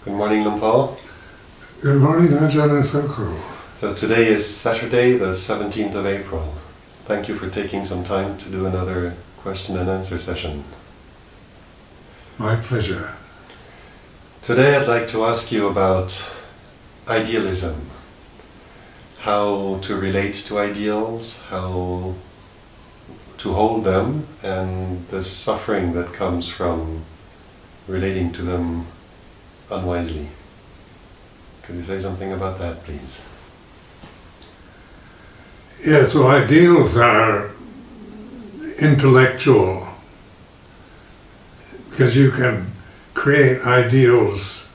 Good morning, Lumpal. Good morning, Ajahn Sumedho. So today is Saturday, the 17th of April. Thank you for taking some time to do another question and answer session. My pleasure. Today I'd like to ask you about idealism. How to relate to ideals, how to hold them, and the suffering that comes from relating to them unwisely. Could you say something about that, please? Yeah, so ideals are intellectual, because you can create ideals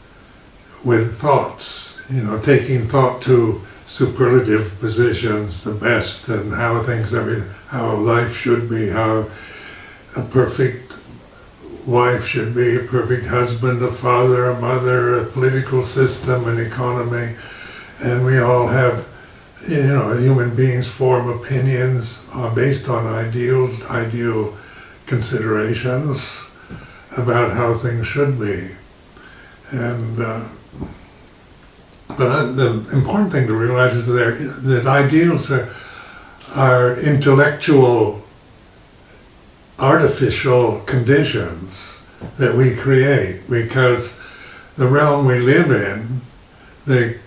with thoughts, taking thought to superlative positions, the best, and how life should be, how a perfect wife should be, a perfect husband, a father, a mother, a political system, an economy, and we all have, human beings form opinions based on ideal considerations about how things should be. And but the important thing to realize is that ideals are intellectual, artificial conditions that we create, because the realm we live in, the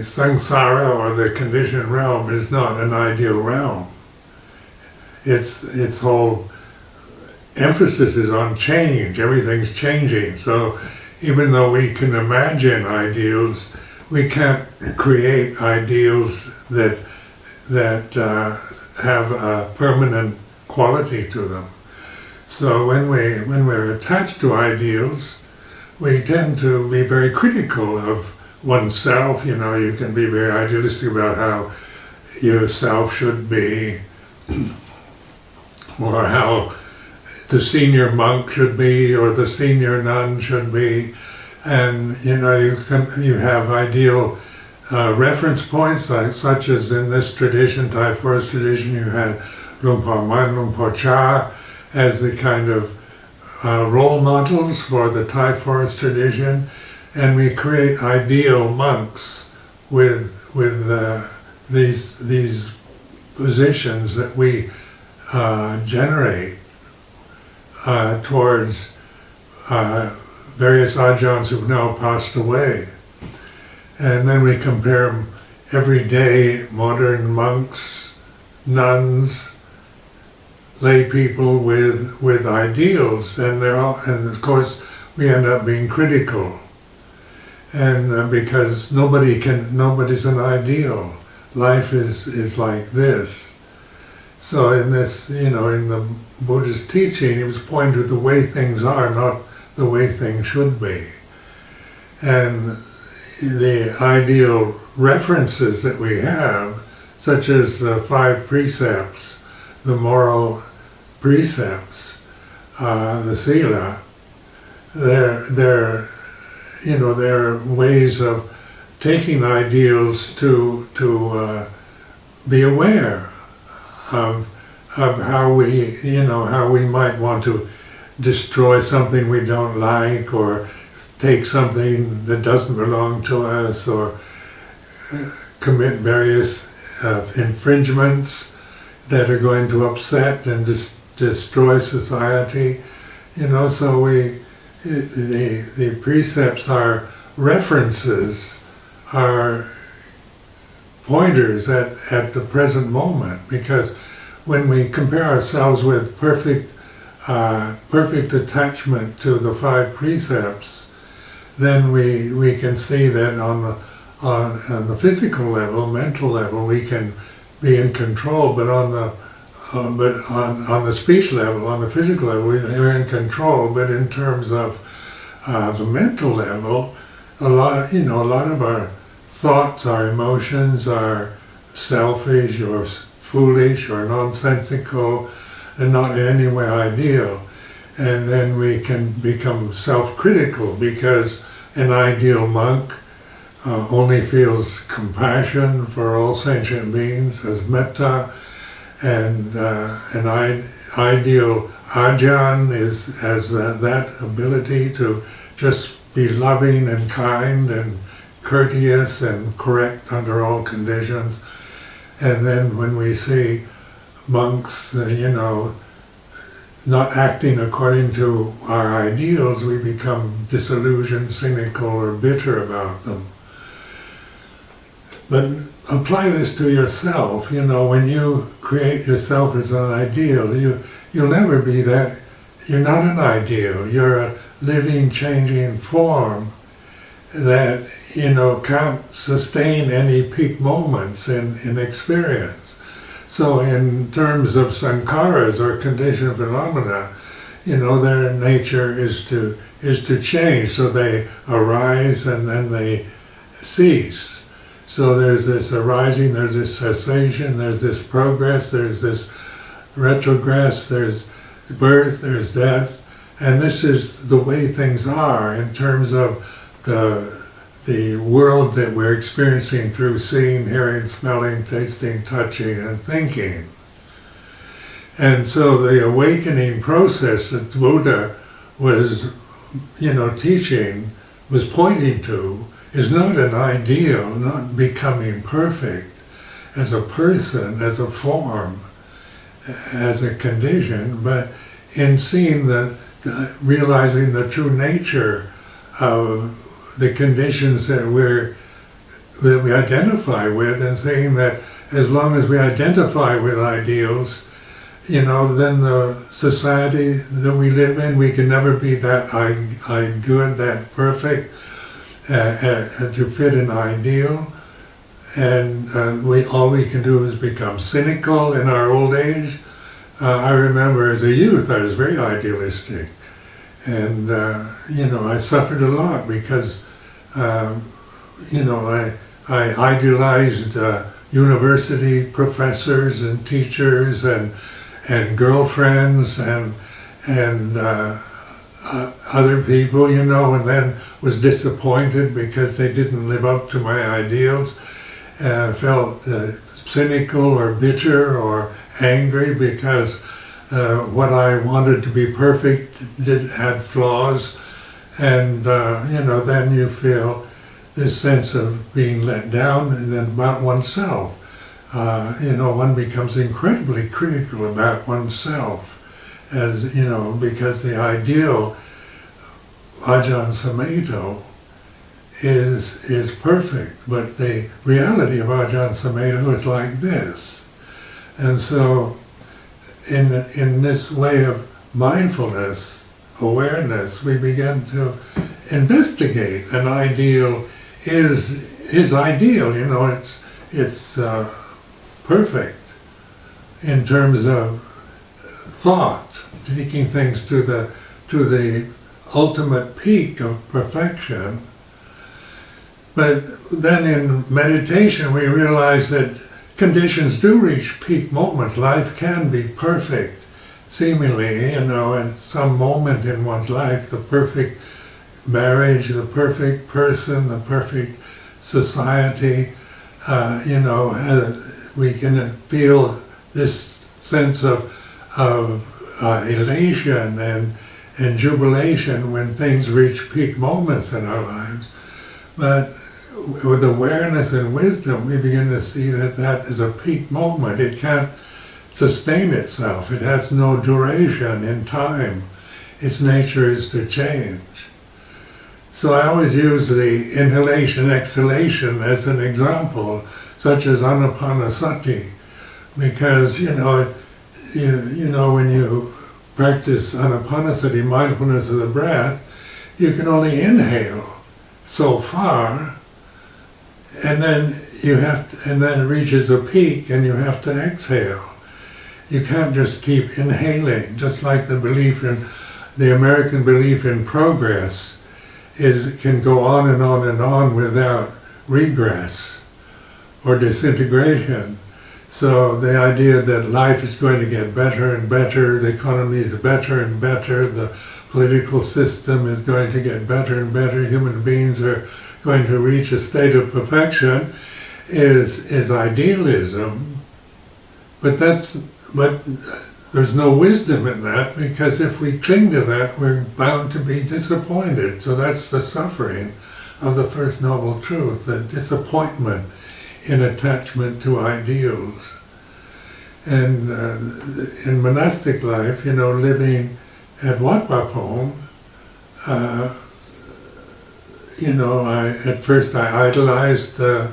samsara, or the conditioned realm, is not an ideal realm. Its whole emphasis is on change. Everything's changing. So even though we can imagine ideals, we can't create ideals that have a permanent quality to them. So when we're attached to ideals, we tend to be very critical of oneself. You can be very idealistic about how yourself should be, or how the senior monk should be, or the senior nun should be, and you have ideal reference points, such as in this tradition, Thai forest tradition, you had Lumpur Man, Lumpur Cha as the kind of role models for the Thai forest tradition, and we create ideal monks with these positions that we generate towards various Ajahns who've now passed away. And then we compare everyday modern monks, nuns, lay people with ideals, and of course we end up being critical, and because nobody's an ideal. Life is like this. So in this, in the Buddhist teaching, he was pointing to the way things are, not the way things should be. And the ideal references that we have, such as the 5 precepts, the moral precepts, the sila, they're ways of taking ideals to be aware of how we might want to destroy something we don't like, or take something that doesn't belong to us, or commit various infringements that are going to upset and destroy society. So the precepts are references, are pointers at the present moment, because when we compare ourselves with perfect attachment to the 5 precepts, then we can see that on the physical level, mental level, we can be in control, but on the speech level, on the physical level, we're in control. But in terms of the mental level, a lot of our thoughts, our emotions are selfish or foolish or nonsensical, and not in any way ideal. And then we can become self-critical, because an ideal monk only feels compassion for all sentient beings, as metta, and an ideal Ajahn has that ability to just be loving and kind and courteous and correct under all conditions. And then when we see monks, not acting according to our ideals, we become disillusioned, cynical, or bitter about them. But apply this to yourself. When you create yourself as an ideal, you'll never be that. You're not an ideal. You're a living, changing form that, can't sustain any peak moments in experience. So in terms of sankharas or conditioned phenomena, their nature is to change. So they arise and then they cease. So there's this arising, there's this cessation, there's this progress, there's this retrogress, there's birth, there's death. And this is the way things are in terms of the world that we're experiencing through seeing, hearing, smelling, tasting, touching, and thinking. And so the awakening process that the Buddha was, teaching, was pointing to, is not an ideal, not becoming perfect as a person, as a form, as a condition, but in seeing realizing the true nature of the conditions that we identify with, and saying that as long as we identify with ideals, then the society that we live in, we can never be that good, that perfect, to fit an ideal. And all we can do is become cynical in our old age. I remember as a youth, I was very idealistic. And, I suffered a lot because, I idealized university professors and teachers and girlfriends and other people, and then was disappointed because they didn't live up to my ideals. Felt cynical or bitter or angry because what I wanted to be perfect had flaws, and then you feel this sense of being let down, and then about oneself. One becomes incredibly critical about oneself, as because the ideal, Ajahn Sumedho, is perfect, but the reality of Ajahn Sumedho is like this. And so in this way of mindfulness, awareness, we begin to investigate an ideal is ideal, it's perfect in terms of thought, taking things to the ultimate peak of perfection. But then in meditation we realize that conditions do reach peak moments. Life can be perfect, seemingly, in some moment in one's life, the perfect marriage, the perfect person, the perfect society, we can feel this sense of elation and jubilation when things reach peak moments in our lives. But with awareness and wisdom, we begin to see that is a peak moment. It can't sustain itself. It has no duration in time. Its nature is to change. So I always use the inhalation, exhalation as an example, such as anapanasati, because when you practice anapanasati, mindfulness of the breath, you can only inhale so far, and then it reaches a peak, and you have to exhale. You can't just keep inhaling, just like the American belief in progress can go on and on and on without regress or disintegration. So the idea that life is going to get better and better, the economy is better and better, the political system is going to get better and better, human beings are going to reach a state of perfection, is idealism. But there's no wisdom in that, because if we cling to that, we're bound to be disappointed. So that's the suffering of the First Noble Truth, the disappointment in attachment to ideals. And in monastic life, living at Wat Pah Pong, at first I idolized the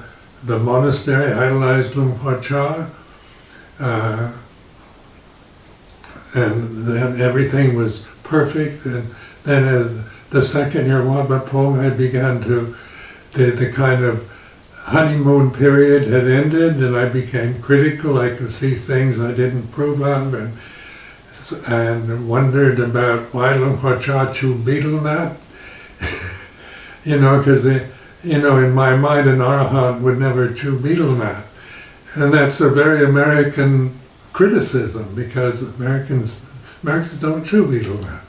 monastery, I idolized Luang Por Chah, and then everything was perfect. And then the second year Wat Pah Pong, I began the kind of honeymoon period had ended, and I became critical. I could see things I didn't approve of, and wondered about why Luang Por Chah chew betel nut. Because in my mind an arahant would never chew betel nut, and that's a very American criticism, because Americans don't chew betel nut.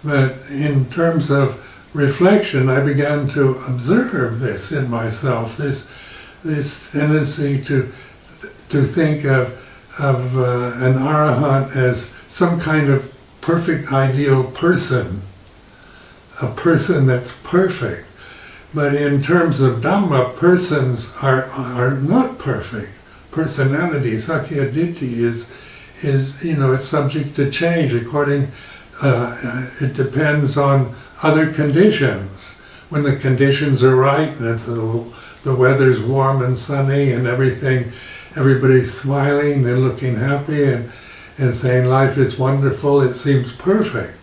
But in terms of reflection, I began to observe this in myself, this tendency to think of an arahant as some kind of perfect ideal person, a person that's perfect. But in terms of Dhamma, persons are not perfect. Personality, Sakya Ditti, is it's subject to change according. It depends on other conditions. When the conditions are right, and the weather's warm and sunny and everybody's smiling and looking happy and saying life is wonderful, it seems perfect.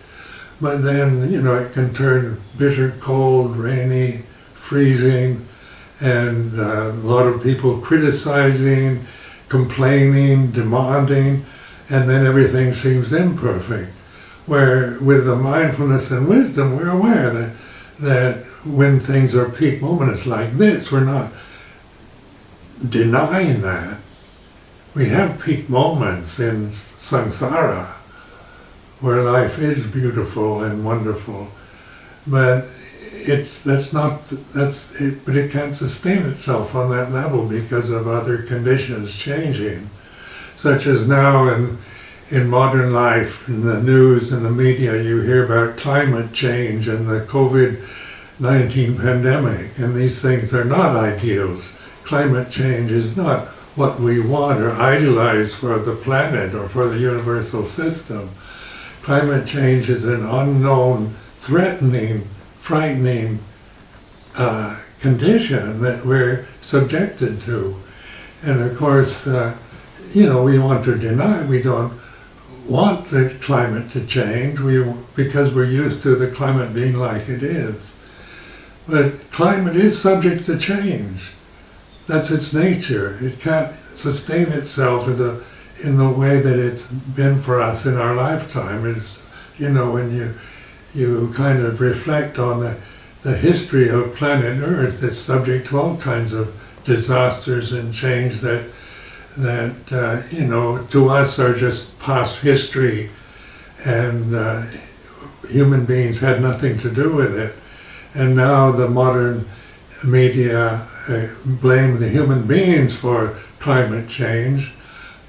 But then, it can turn bitter cold, rainy, freezing, and a lot of people criticizing, complaining, demanding, and then everything seems imperfect. Where with the mindfulness and wisdom, we're aware that when things are peak moments like this, we're not denying that. We have peak moments in samsara where life is beautiful and wonderful, but but it can't sustain itself on that level because of other conditions changing, such as now in modern life, in the news and the media, you hear about climate change and the COVID-19 pandemic, and these things are not ideals. Climate change is not what we want or idealize for the planet or for the universal system. Climate change is an unknown, threatening, frightening condition that we're subjected to. And of course, we want to deny, we don't want the climate to change because we're used to the climate being like it is. But climate is subject to change. That's its nature. It can't sustain itself in the way that it's been for us in our lifetime. When you kind of reflect on the history of planet Earth, it's subject to all kinds of disasters and change that to us are just past history, and human beings had nothing to do with it. And now the modern media blame the human beings for climate change,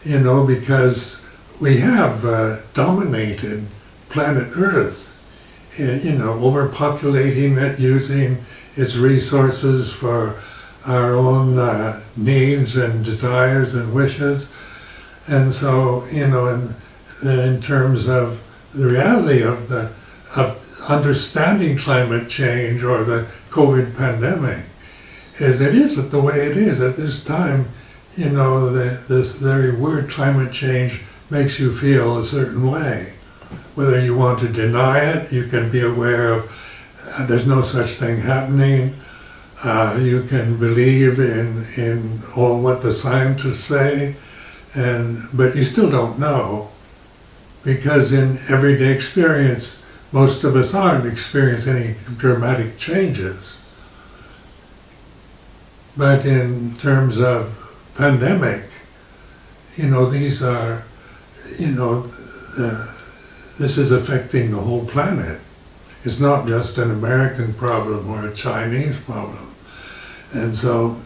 because we have dominated planet Earth, overpopulating it, using its resources for our own needs and desires and wishes. And so, in terms of the reality of understanding climate change or the COVID pandemic, is it isn't the way it is at this time. This very word climate change makes you feel a certain way. Whether you want to deny it, you can be aware of there's no such thing happening. You can believe in all what the scientists say, but you still don't know, because in everyday experience, most of us aren't experiencing any dramatic changes. But in terms of pandemic, these are, this is affecting the whole planet. It's not just an American problem or a Chinese problem. And so,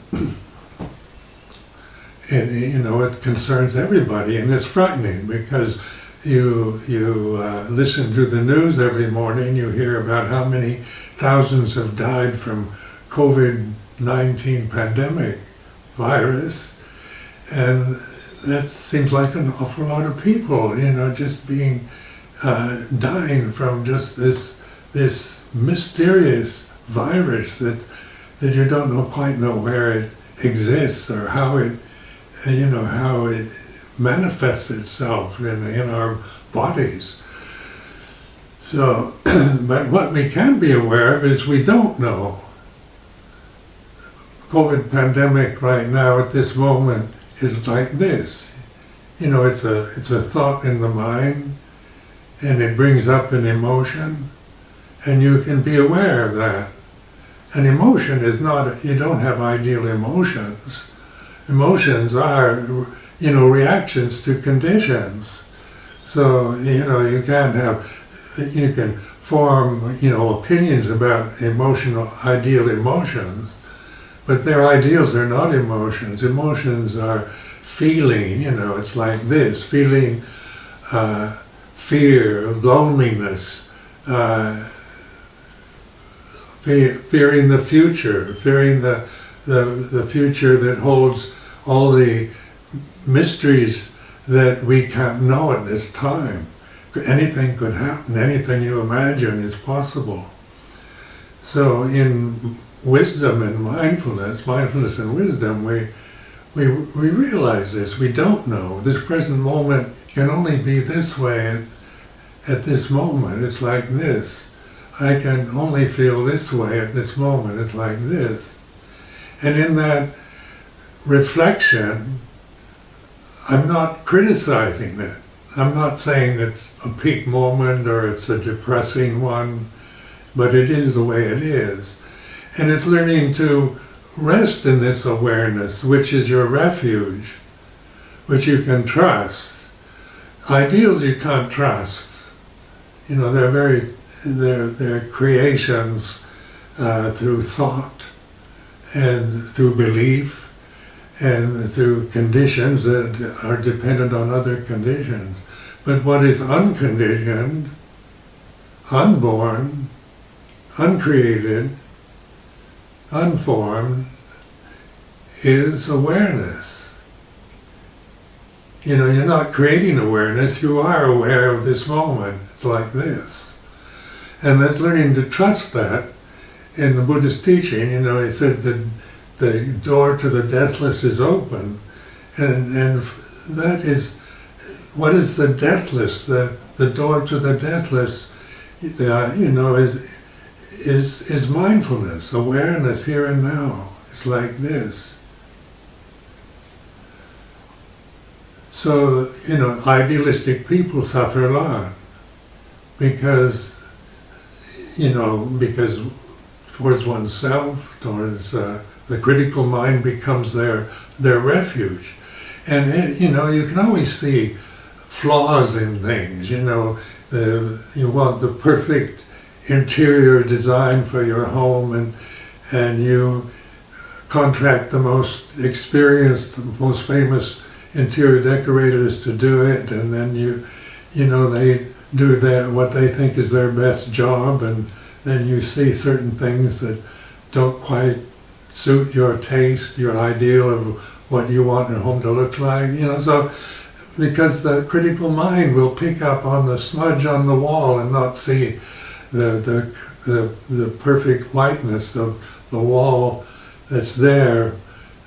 it concerns everybody, and it's frightening because You listen to the news every morning, you hear about how many thousands have died from COVID-19 pandemic virus, and that seems like an awful lot of people, just being dying from just this mysterious virus that you don't quite know where it exists or how it manifests itself in our bodies. So, but what we can be aware of is we don't know. COVID pandemic right now at this moment is like this. It's a thought in the mind, and it brings up an emotion, and you can be aware of that. An emotion is not, you don't have ideal emotions. Emotions are, reactions to conditions. So, you can form, opinions about ideal emotions, but their ideals are not emotions. Emotions are feeling, it's like this, feeling fear, loneliness, fearing the future, fearing the future that holds all the mysteries that we can't know at this time. Anything could happen, anything you imagine is possible. So in wisdom and mindfulness and wisdom, we realize this. We don't know. This present moment can only be this way at this moment. It's like this. I can only feel this way at this moment. It's like this. And in that reflection, I'm not criticizing it. I'm not saying it's a peak moment or it's a depressing one, but it is the way it is. And it's learning to rest in this awareness, which is your refuge, which you can trust. Ideals you can't trust. They're creations through thought and through belief and through conditions that are dependent on other conditions. But what is unconditioned, unborn, uncreated, unformed, is awareness. You're not creating awareness, you are aware of this moment. It's like this. And that's learning to trust that. In the Buddhist teaching, he said that the door to the deathless is open. And that is, what is the deathless? The door to the deathless, is mindfulness, awareness here and now. It's like this. So, idealistic people suffer a lot because towards oneself, towards the critical mind becomes their refuge. And you can always see flaws in things. You want the perfect interior design for your home, and you contract the most experienced, the most famous interior decorators to do it, and then they do what they think is their best job, and then you see certain things that don't quite suit your taste, your ideal of what you want your home to look like. So because the critical mind will pick up on the smudge on the wall and not see the perfect whiteness of the wall that's there,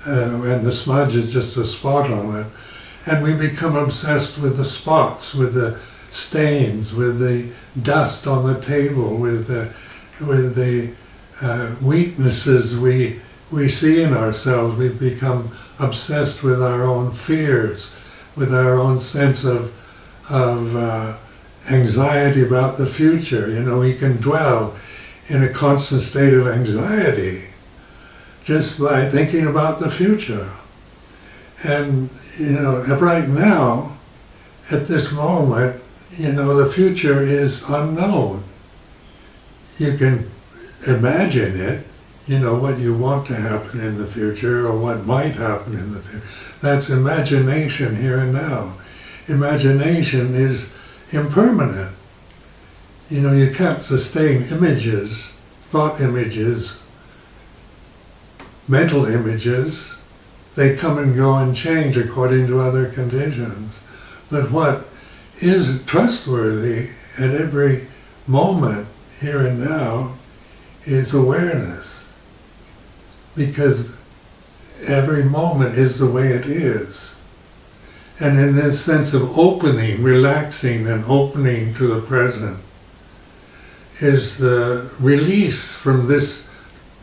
and the smudge is just a spot on it. And we become obsessed with the spots, with the stains, with the dust on the table, with the weaknesses we see in ourselves. We become obsessed with our own fears, with our own sense of anxiety about the future. We can dwell in a constant state of anxiety just by thinking about the future. And, right now, at this moment, the future is unknown. You can imagine it, what you want to happen in the future or what might happen in the future. That's imagination here and now. Imagination is impermanent. You know, you can't sustain images, thought images, mental images. They come and go and change according to other conditions. But what is trustworthy at every moment, here and now, is awareness. Because every moment is the way it is. And in this sense of opening, relaxing and opening to the present, is the release from this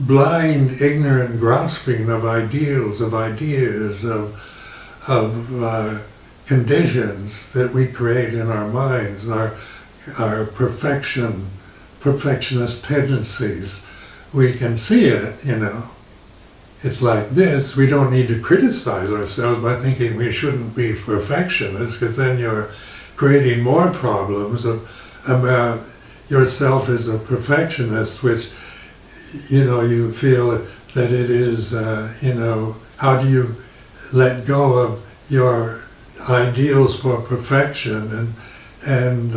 blind, ignorant grasping of ideals, of ideas, of conditions that we create in our minds, our perfectionist tendencies. We can see it, you know. It's like this. We don't need to criticize ourselves by thinking we shouldn't be perfectionists, because then you're creating more problems about yourself as a perfectionist, which, you know, you feel that it is, you know, how do you let go of your ideals for perfection, and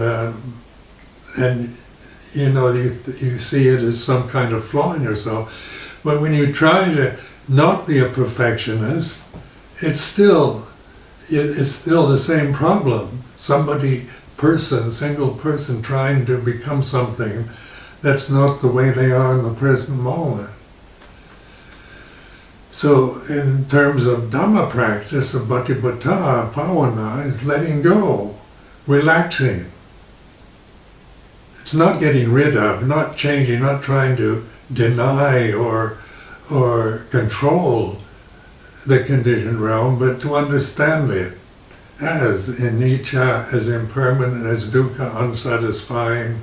you know, you see it as some kind of flaw in yourself. But when you try to not be a perfectionist, it's still the same problem. Single person trying to become something that's not the way they are in the present moment. So in terms of Dhamma practice, of Bhatipata, Bhavana, is letting go, relaxing. It's not getting rid of, not changing, not trying to deny or control the conditioned realm, but to understand it as anicca, as impermanent, as dukkha, unsatisfying,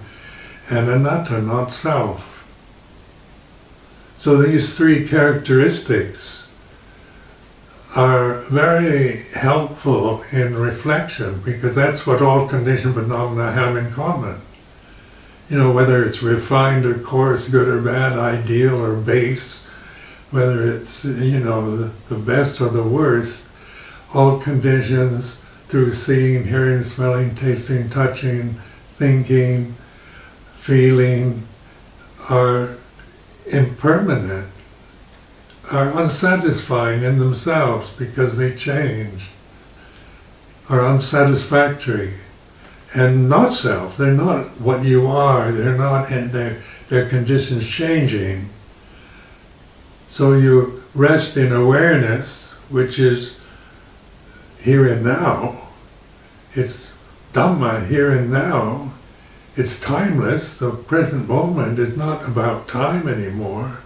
and anatta, not self. So these three characteristics are very helpful in reflection, because that's what all conditioned phenomena have in common. You know, whether it's refined or coarse, good or bad, ideal or base, whether it's, you know, the best or the worst, all conditions through seeing, hearing, smelling, tasting, touching, thinking, feeling, are impermanent, are unsatisfying in themselves because they change, are unsatisfactory, and not self. They're not what you are. They're not, and their conditions changing. So you rest in awareness, which is here and now. It's Dhamma, here and now. It's timeless. The present moment is not about time anymore.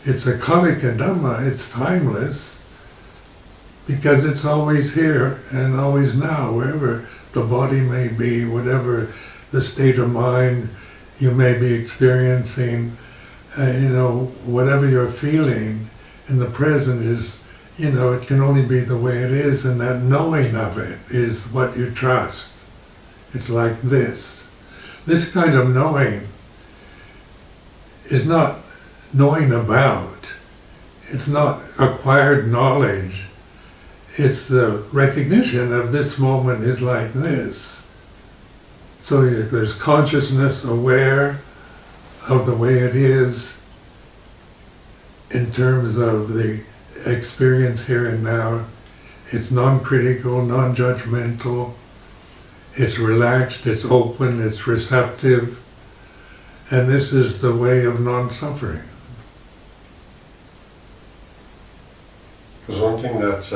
It's a kalika Dhamma. It's timeless because it's always here and always now, wherever the body may be, whatever the state of mind you may be experiencing, you know, whatever you're feeling in the present is, you know, it can only be the way it is, and that knowing of it is what you trust. It's like this. This kind of knowing is not knowing about. It's not acquired knowledge. It's the recognition of this moment is like this. So there's consciousness aware of the way it is in terms of the experience here and now. It's non-critical, non-judgmental. It's relaxed, it's open, it's receptive, and this is the way of non-suffering. Because one thing that's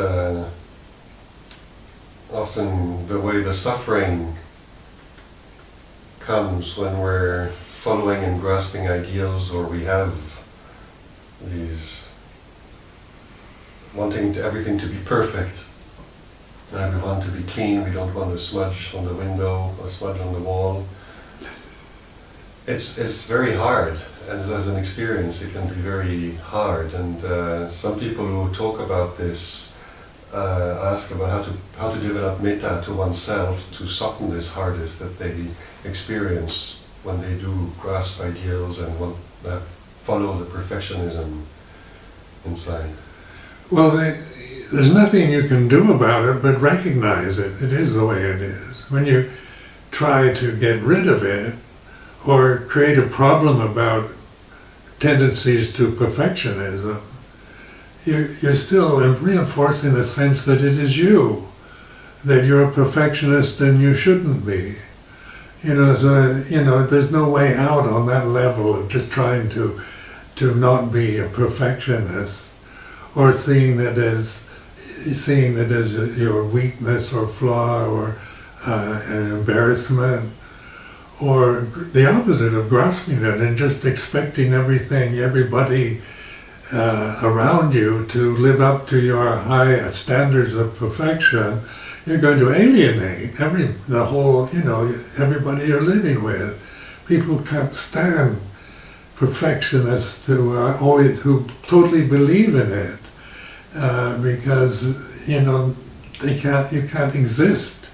often the way the suffering comes when we're following and grasping ideals, or we have these wanting everything to be perfect, and we want to be clean, we don't want a smudge on the window, a smudge on the wall. It's very hard, and as an experience it can be very hard, and some people who talk about this ask about how to develop metta to oneself to soften this hardness that they experience when they do grasp ideals and want follow the perfectionism inside. Well, there's nothing you can do about it but recognize it. It is the way it is. When you try to get rid of it or create a problem about tendencies to perfectionism, you're still reinforcing the sense that it is you, that you're a perfectionist and you shouldn't be. So, there's no way out on that level of just trying to not be a perfectionist or seeing it as your weakness or flaw or an embarrassment, or the opposite of grasping it and just expecting everybody around you to live up to your high standards of perfection. You're going to alienate everybody you're living with. People can't stand perfectionists who totally believe in it, because you can't exist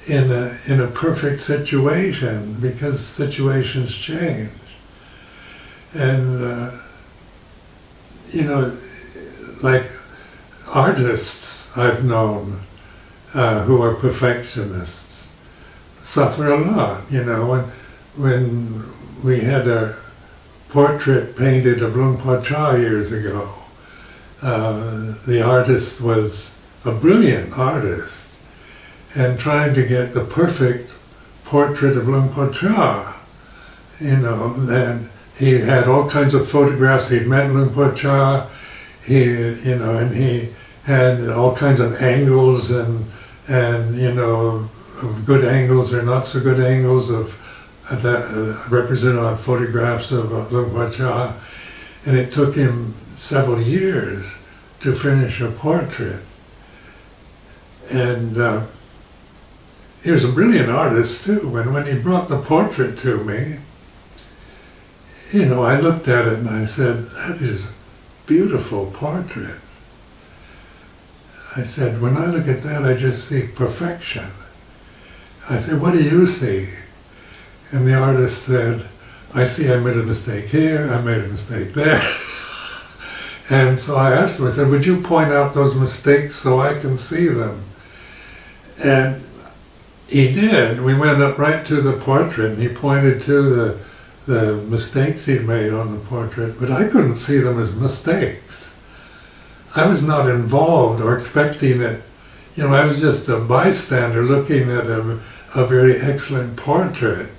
in a perfect situation because situations change. And like artists I've known who are perfectionists suffer a lot. When we had a portrait painted of Luang Por Chah years ago, the artist was a brilliant artist and trying to get the perfect portrait of Luang Por Chah. And he had all kinds of photographs. He'd met Luang Por Chah. And he had all kinds of angles and of good angles or not so good angles of that represented on photographs of Luang Por Chah. And it took him several years to finish a portrait. And he was a brilliant artist too. And when he brought the portrait to me, I looked at it and I said, "That is a beautiful portrait." I said, "When I look at that, I just see perfection." I said, "What do you see?" And the artist said, "I see I made a mistake here, I made a mistake there." And so I asked him, I said, "Would you point out those mistakes so I can see them?" And he did. We went up right to the portrait and he pointed to the mistakes he'd made on the portrait, but I couldn't see them as mistakes. I was not involved or expecting it. I was just a bystander looking at a very excellent portrait,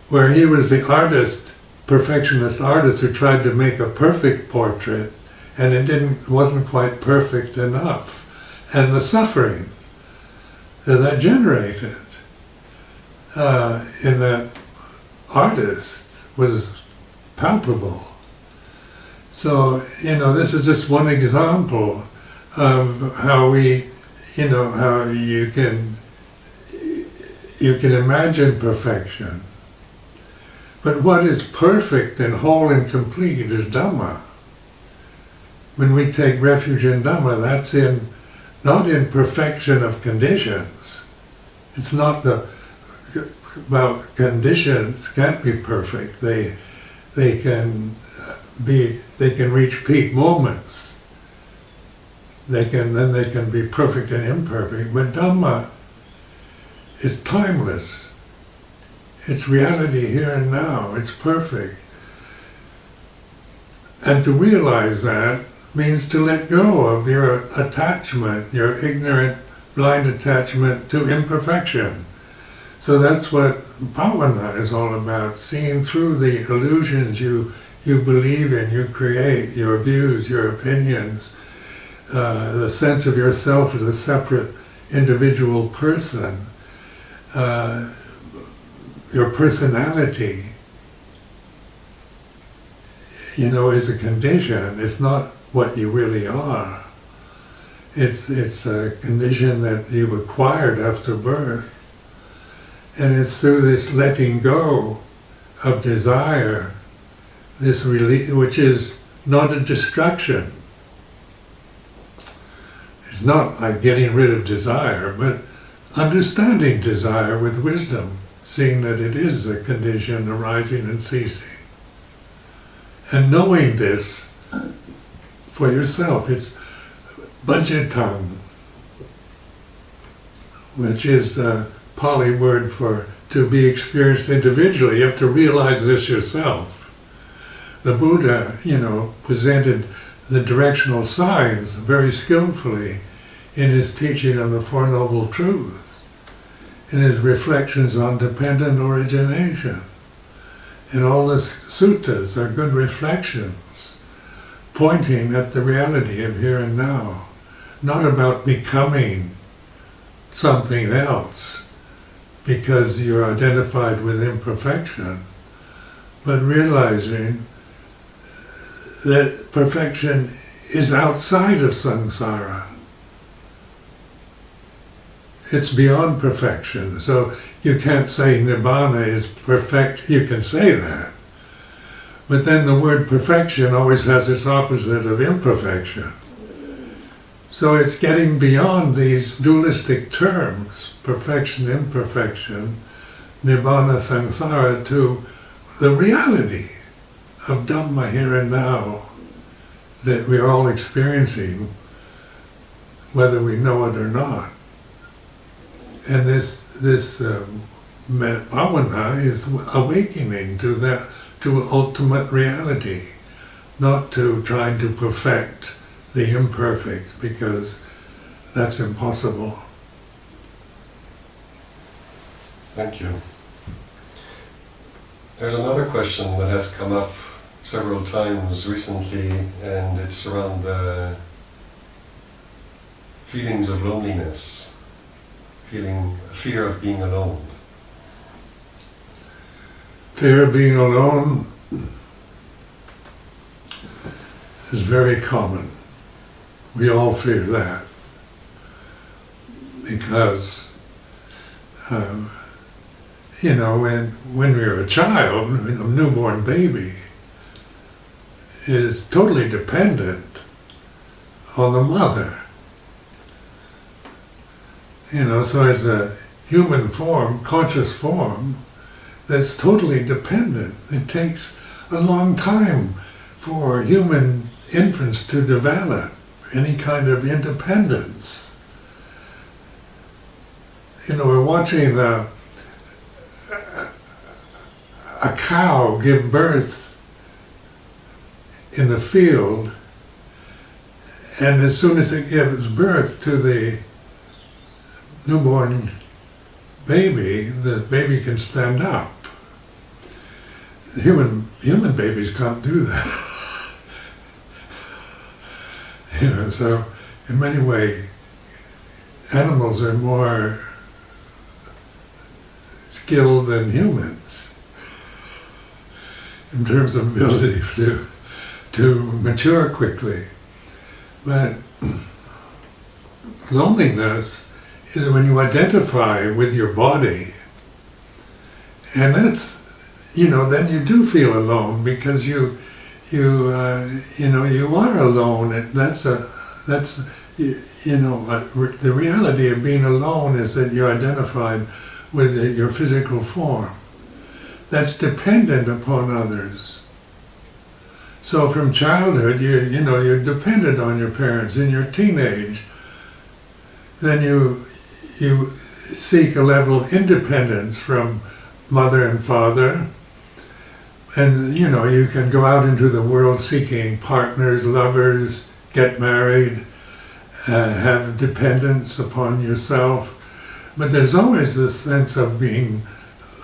where he was the artist, perfectionist artist, who tried to make a perfect portrait, and it wasn't quite perfect enough. And the suffering that generated in that artist was palpable. So, this is just one example of how how you can imagine perfection. But what is perfect and whole and complete is Dhamma. When we take refuge in Dhamma, that's not in perfection of conditions. It's not about conditions can't be perfect. They can reach peak moments. They can be perfect and imperfect. But Dhamma is timeless. It's reality here and now. It's perfect. And to realize that means to let go of your attachment, your ignorant, blind attachment to imperfection. So that's what bhavana is all about, seeing through the illusions you believe in, you create, your views, your opinions, the sense of yourself as a separate individual person, your personality, is a condition. It's not what you really are. It's a condition that you've acquired after birth. And it's through this letting go of desire, this release, which is not a destruction. It's not like getting rid of desire, but understanding desire with wisdom, seeing that it is a condition arising and ceasing. And knowing this for yourself, it's bhajitang, which is Pali word for to be experienced individually. You have to realize this yourself. The Buddha, presented the directional signs very skillfully in his teaching on the Four Noble Truths, in his reflections on dependent origination. And all the suttas are good reflections, pointing at the reality of here and now, not about becoming something else because you're identified with imperfection, but realizing that perfection is outside of samsara. It's beyond perfection. So you can't say nibbana is perfect. You can say that. But then the word perfection always has its opposite of imperfection. So it's getting beyond these dualistic terms, perfection, imperfection, nibbana, samsara, to the reality of Dhamma here and now that we're all experiencing, whether we know it or not. And this bhavana is awakening to that, to ultimate reality, not to trying to perfect the imperfect, because that's impossible. Thank you. There's another question that has come up several times recently, and it's around the feelings of loneliness, fear of being alone. Fear of being alone is very common. We all fear that because, when you're a child, a newborn baby is totally dependent on the mother. So it's a human form, conscious form, that's totally dependent. It takes a long time for human infants to develop any kind of independence. We're watching a cow give birth in the field, and as soon as it gives birth to the newborn baby, the baby can stand up. Human babies can't do that. So in many ways, animals are more skilled than humans in terms of ability to mature quickly. But loneliness is when you identify with your body, and that's, then you do feel alone because you are alone. The reality of being alone is that you're identified with your physical form. That's dependent upon others. So from childhood, you're dependent on your parents. In your teenage, then you seek a level of independence from mother and father. And, you can go out into the world seeking partners, lovers, get married, have dependence upon yourself. But there's always this sense of being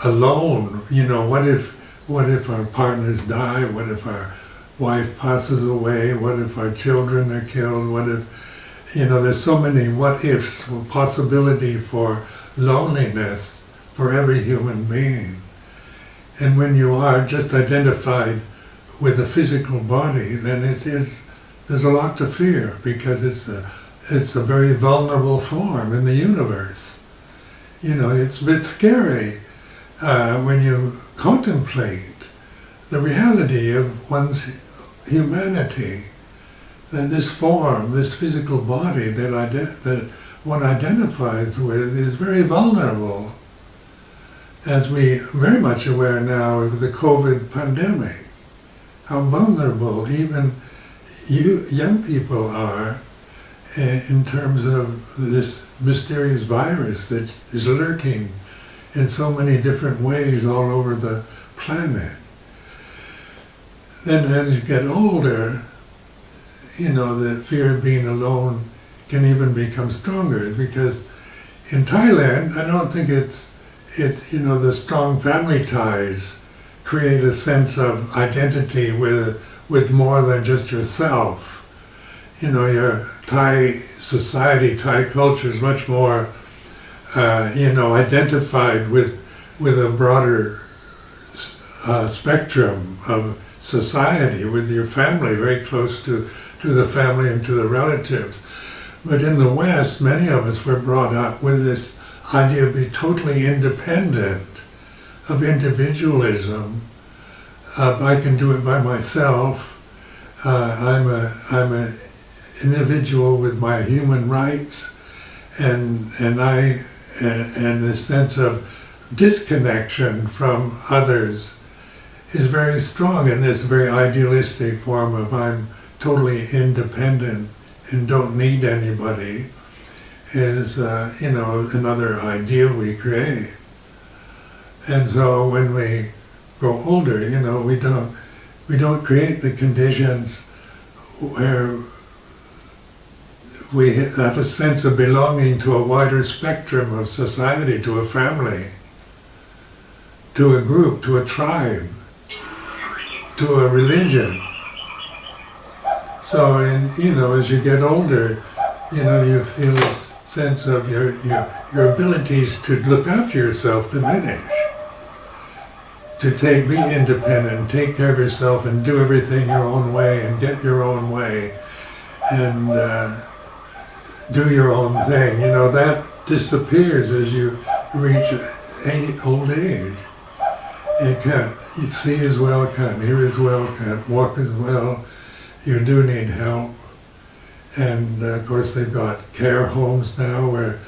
alone. What if our partners die? What if our wife passes away? What if our children are killed? What if, there's so many what ifs, possibility for loneliness for every human being. And when you are just identified with a physical body, then there's a lot to fear because it's a very vulnerable form in the universe. It's a bit scary when you contemplate the reality of one's humanity, that this form, this physical body that one identifies with is very vulnerable. As we are very much aware now of the COVID pandemic, how vulnerable even young people are in terms of this mysterious virus that is lurking in so many different ways all over the planet. Then as you get older, the fear of being alone can even become stronger, because in Thailand, I don't think it's the strong family ties create a sense of identity with more than just yourself. Your Thai society, Thai culture is much more, identified with a broader spectrum of society, with your family, very close to the family and to the relatives. But in the West, many of us were brought up with this idea of being totally independent, of individualism. I can do it by myself. I'm a individual with my human rights, and this sense of disconnection from others is very strong in this very idealistic form of I'm totally independent and don't need anybody, is another ideal we create. And so when we grow older, we don't create the conditions where we have a sense of belonging to a wider spectrum of society, to a family, to a group, to a tribe, to a religion. So, as you get older, you feel this sense of your abilities to look after yourself diminish. To be independent, take care of yourself and do everything your own way and get your own way and do your own thing. That disappears as you reach old age. You can't see as well, can't hear as well, can't walk as well. You do need help. And of course they've got care homes now where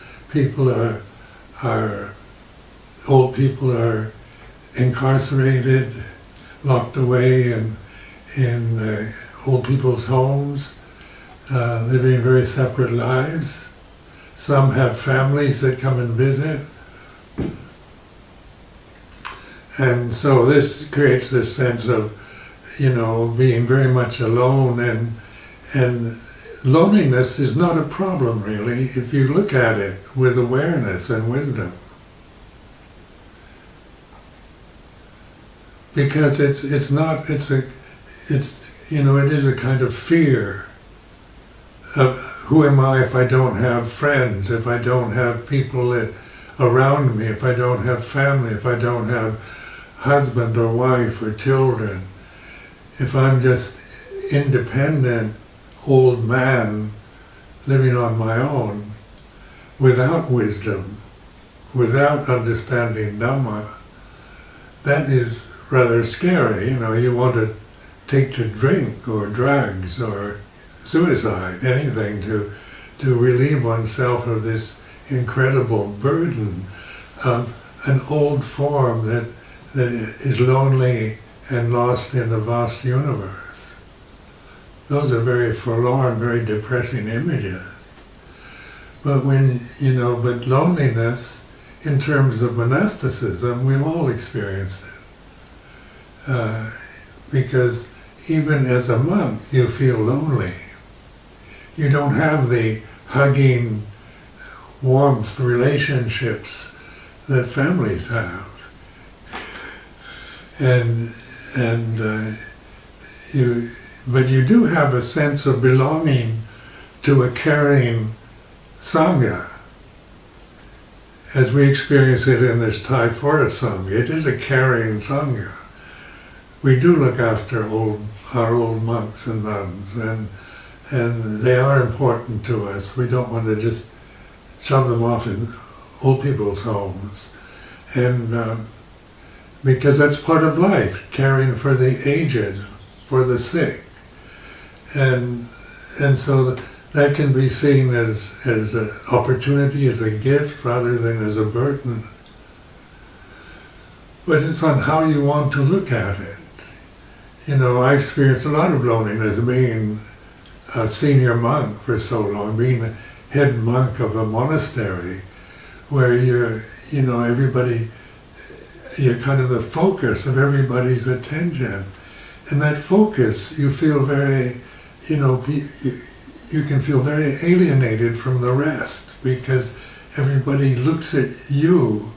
old people are incarcerated, locked away in old people's homes, living very separate lives. Some have families that come and visit. And so this creates this sense of, being very much alone, and loneliness is not a problem really if you look at it with awareness and wisdom. Because it is a kind of fear of who am I if I don't have friends, if I don't have people around me, if I don't have family, if I don't have husband or wife or children, if I'm just independent old man living on my own without wisdom, without understanding Dhamma. That is rather scary. You want to take to drink or drugs or suicide, anything to relieve oneself of this incredible burden of an old form that is lonely and lost in a vast universe. Those are very forlorn, very depressing images. But but loneliness, in terms of monasticism, we've all experienced it. Because even as a monk, you feel lonely. You don't have the hugging, warmth relationships that families have. But you do have a sense of belonging to a caring Sangha, as we experience it in this Thai forest Sangha. It is a caring Sangha. We do look after our old monks and nuns, and they are important to us. We don't want to just shove them off in old people's homes. And because that's part of life, caring for the aged, for the sick. And so that can be seen as an opportunity, as a gift, rather than as a burden. But it's on how you want to look at it. I experienced a lot of loneliness being a senior monk for so long, being the head monk of a monastery, where everybody, you're kind of the focus of everybody's attention. And that focus, you feel very, you can feel very alienated from the rest because everybody looks at you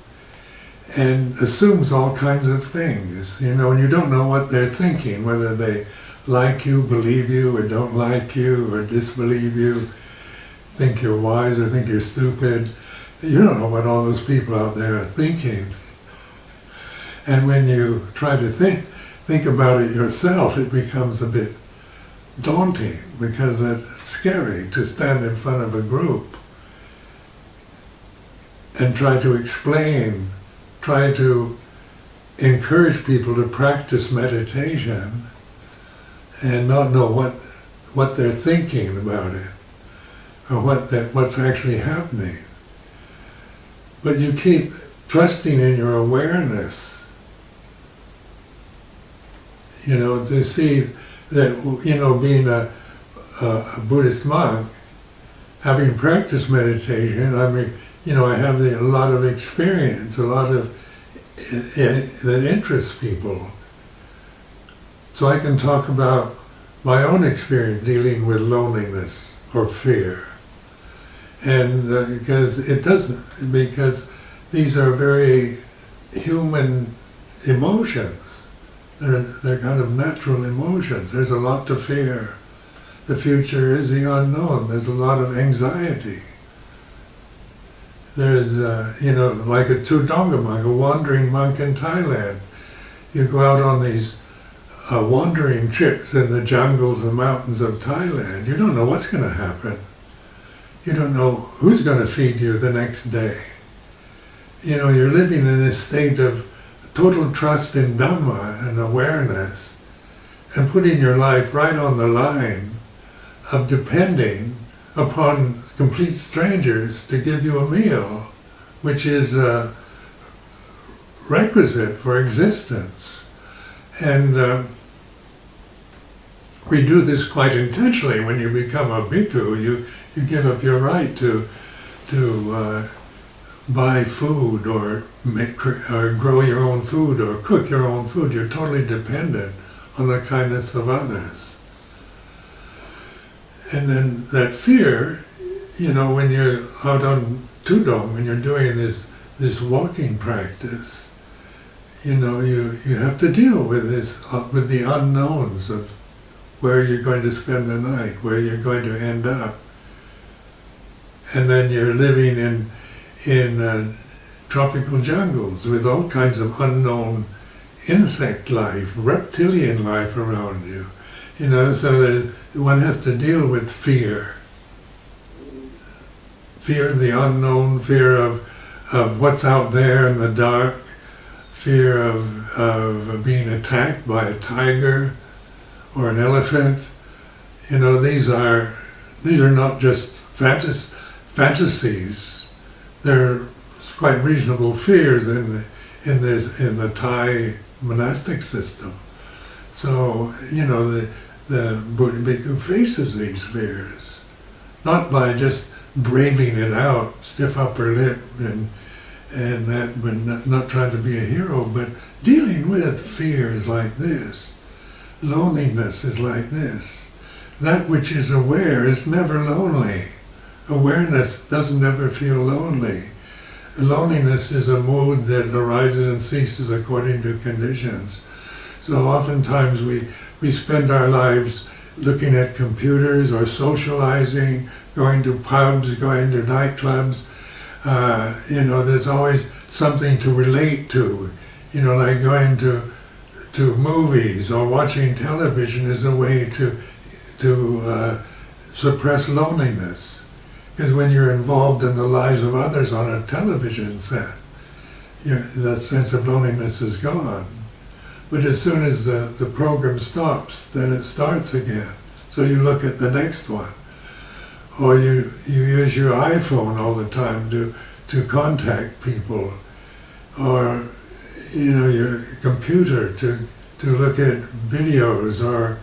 and assumes all kinds of things, and you don't know what they're thinking, whether they like you, believe you, or don't like you, or disbelieve you, think you're wise or think you're stupid. You don't know what all those people out there are thinking. And when you try to think about it yourself, it becomes a bit daunting because it's scary to stand in front of a group and try to explain, try to encourage people to practice meditation and not know what they're thinking about it or what's actually happening. But you keep trusting in your awareness, to see that, being a Buddhist monk, having practiced meditation, I have a lot of experience, a lot of that interests people. So I can talk about my own experience dealing with loneliness or fear. And because these are very human emotions. They're kind of natural emotions. There's a lot to fear. The future is the unknown. There's a lot of anxiety. There's, like a Tudongha monk, a wandering monk in Thailand. You go out on these wandering trips in the jungles and mountains of Thailand. You don't know what's going to happen. You don't know who's going to feed you the next day. You're living in a state of total trust in Dhamma and awareness and putting your life right on the line of depending upon complete strangers to give you a meal, which is a requisite for existence. And we do this quite intentionally. When you become a bhikkhu, you give up your right to buy food or grow your own food or cook your own food. You're totally dependent on the kindness of others. And then that fear, when you're out on Tudong, when you're doing this walking practice, you have to deal with with the unknowns of where you're going to spend the night, where you're going to end up. And then you're living in tropical jungles with all kinds of unknown insect life, reptilian life around you. So that one has to deal with fear. Fear of the unknown, fear of what's out there in the dark, fear of being attacked by a tiger or an elephant. These are not just fantasies. They're quite reasonable fears in the Thai monastic system. So the Buddha Bhikkhu faces these fears, not by just braving it out, stiff upper lip and that, but not trying to be a hero, but dealing with fears like this. Loneliness is like this. That which is aware is never lonely. Awareness doesn't ever feel lonely. Loneliness is a mood that arises and ceases according to conditions. So oftentimes we spend our lives looking at computers or socializing, going to pubs, going to nightclubs. There's always something to relate to. Like going to movies or watching television is a way to suppress loneliness. Because when you're involved in the lives of others on a television set, that sense of loneliness is gone. But as soon as the program stops, then it starts again. So you look at the next one. Or you use your iPhone all the time to contact people. Or, your computer to look at videos or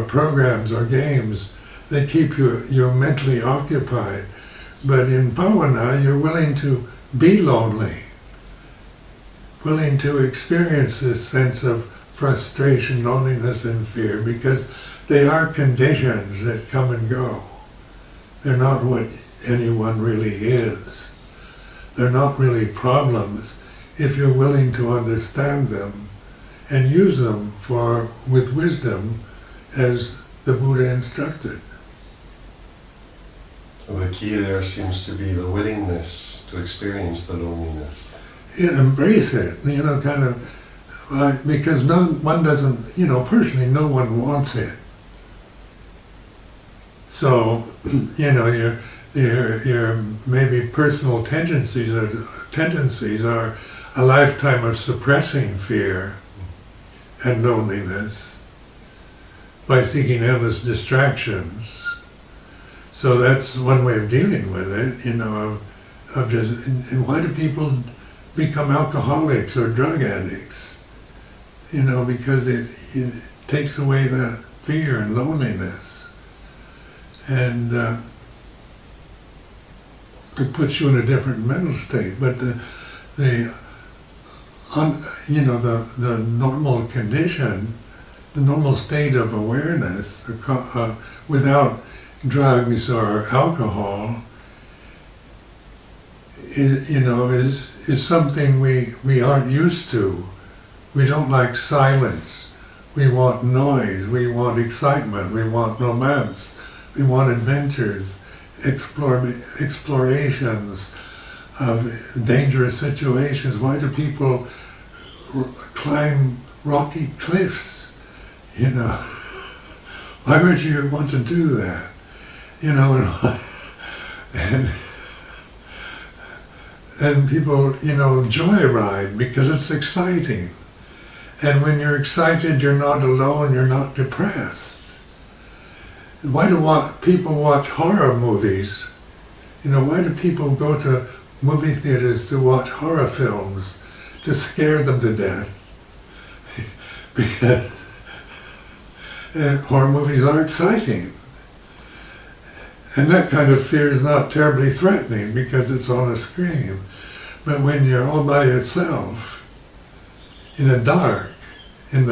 programs or games that keep you mentally occupied. But in bhavana, you're willing to be lonely, willing to experience this sense of frustration, loneliness, and fear, because they are conditions that come and go. They're not what anyone really is. They're not really problems if you're willing to understand them and use them with wisdom as the Buddha instructed. The key there seems to be the willingness to experience the loneliness. Yeah, embrace it, kind of, because one doesn't, personally no one wants it. So, your maybe personal tendencies are a lifetime of suppressing fear and loneliness by seeking endless distractions. So that's one way of dealing with it, of just, and why do people become alcoholics or drug addicts? Because it takes away that fear and loneliness. And it puts you in a different mental state. But the normal condition, the normal state of awareness, without drugs or alcohol, is something we aren't used to. We don't like silence. We want noise. We want excitement. We want romance. We want adventures, explorations of dangerous situations. Why do people climb rocky cliffs? Why would you want to do that? And people, joyride because it's exciting. And when you're excited, you're not alone, you're not depressed. Why do people watch horror movies? Why do people go to movie theaters to watch horror films, to scare them to death? Because horror movies are exciting. And that kind of fear is not terribly threatening because it's on a screen. But when you're all by yourself, in the dark, and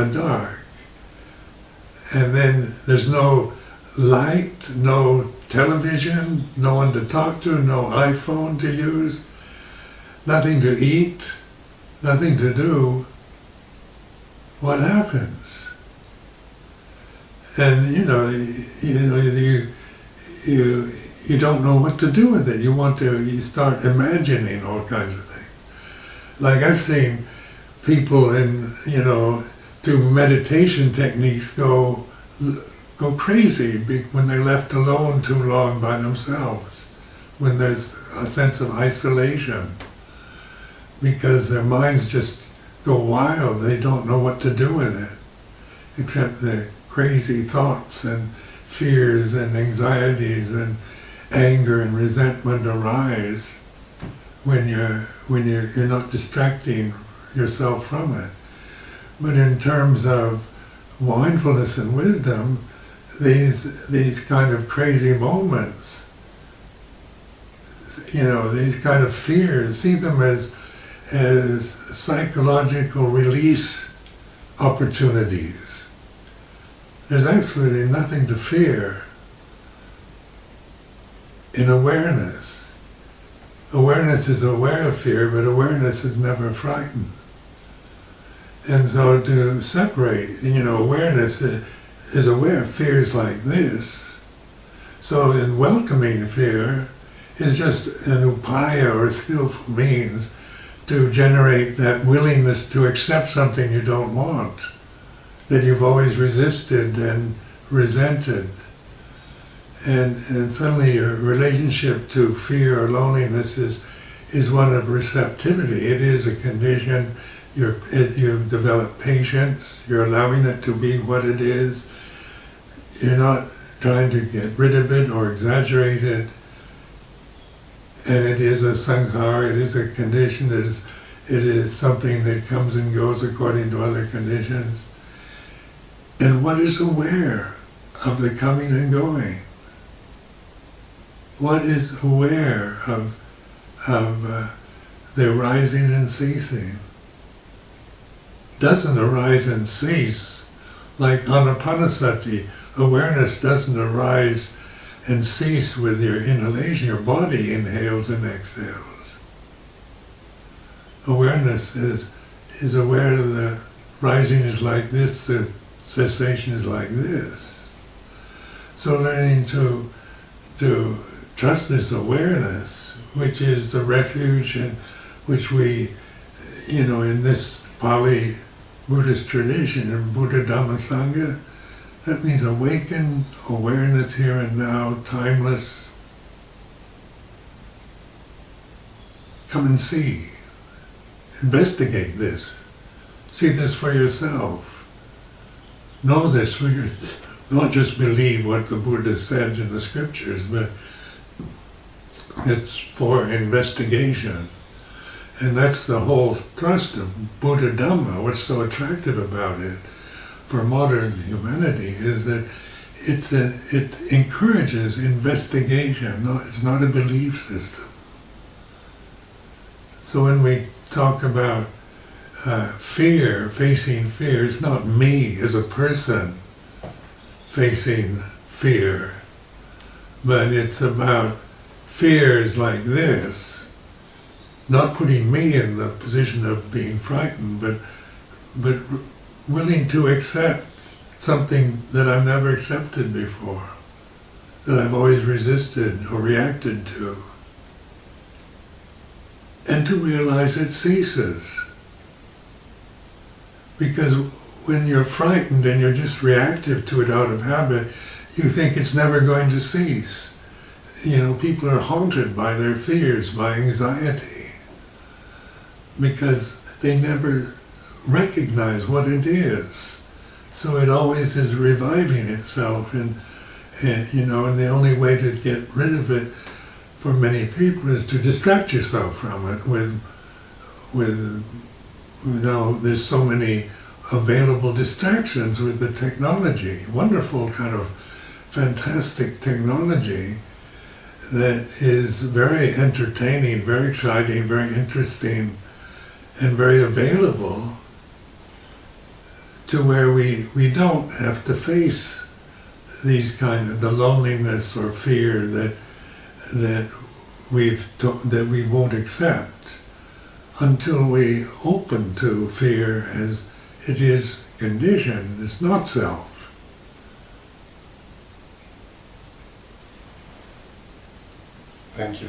then there's no light, no television, no one to talk to, no iPhone to use, nothing to eat, nothing to do, what happens? And you don't know what to do with it. You start imagining all kinds of things. Like I've seen people through meditation techniques go crazy when they're left alone too long by themselves, when there's a sense of isolation, because their minds just go wild. They don't know what to do with it, except the crazy thoughts and fears and anxieties and anger and resentment arise when you're not distracting yourself from it. But in terms of mindfulness and wisdom, these kind of crazy moments, these kind of fears, see them as psychological release opportunities. There's absolutely nothing to fear in awareness. Awareness is aware of fear, but awareness is never frightened. And so to separate, awareness is aware of fears like this. So in welcoming fear is just an upaya or a skillful means to generate that willingness to accept something you don't want, that you've always resisted and resented. And suddenly your relationship to fear or loneliness is one of receptivity. It is a condition. You've developed patience. You're allowing it to be what it is. You're not trying to get rid of it or exaggerate it. And it is a sankhara. It is a condition. It is something that comes and goes according to other conditions. And what is aware of the coming and going? What is aware of They're rising and ceasing. Doesn't arise and cease. Like anapanasati, awareness doesn't arise and cease with your inhalation. Your body inhales and exhales. Awareness is aware of the rising is like this, the cessation is like this. So learning to trust this awareness, which is the refuge and which we, in this Pali Buddhist tradition, in Buddha Dhamma Sangha, that means awakened awareness here and now, timeless. Come and see. Investigate this. See this for yourself. Know this for yourself. Not just believe what the Buddha said in the scriptures, but it's for investigation. And that's the whole thrust of Buddha Dhamma. What's so attractive about it for modern humanity is that it encourages investigation. It's not a belief system. So when we talk about fear, facing fear, it's not me as a person facing fear, but it's about fears like this. Not putting me in the position of being frightened, but willing to accept something that I've never accepted before, that I've always resisted or reacted to, and to realize it ceases. Because when you're frightened and you're just reactive to it out of habit, you think it's never going to cease. People are haunted by their fears, by anxiety, because they never recognize what it is. So it always is reviving itself, and the only way to get rid of it for many people is to distract yourself from it with there's so many available distractions with the technology, wonderful kind of fantastic technology that is very entertaining, very exciting, very interesting, and very available, to where we don't have to face these kind of the loneliness or fear that we won't accept until we open to fear as it is conditioned. It's not self. Thank you.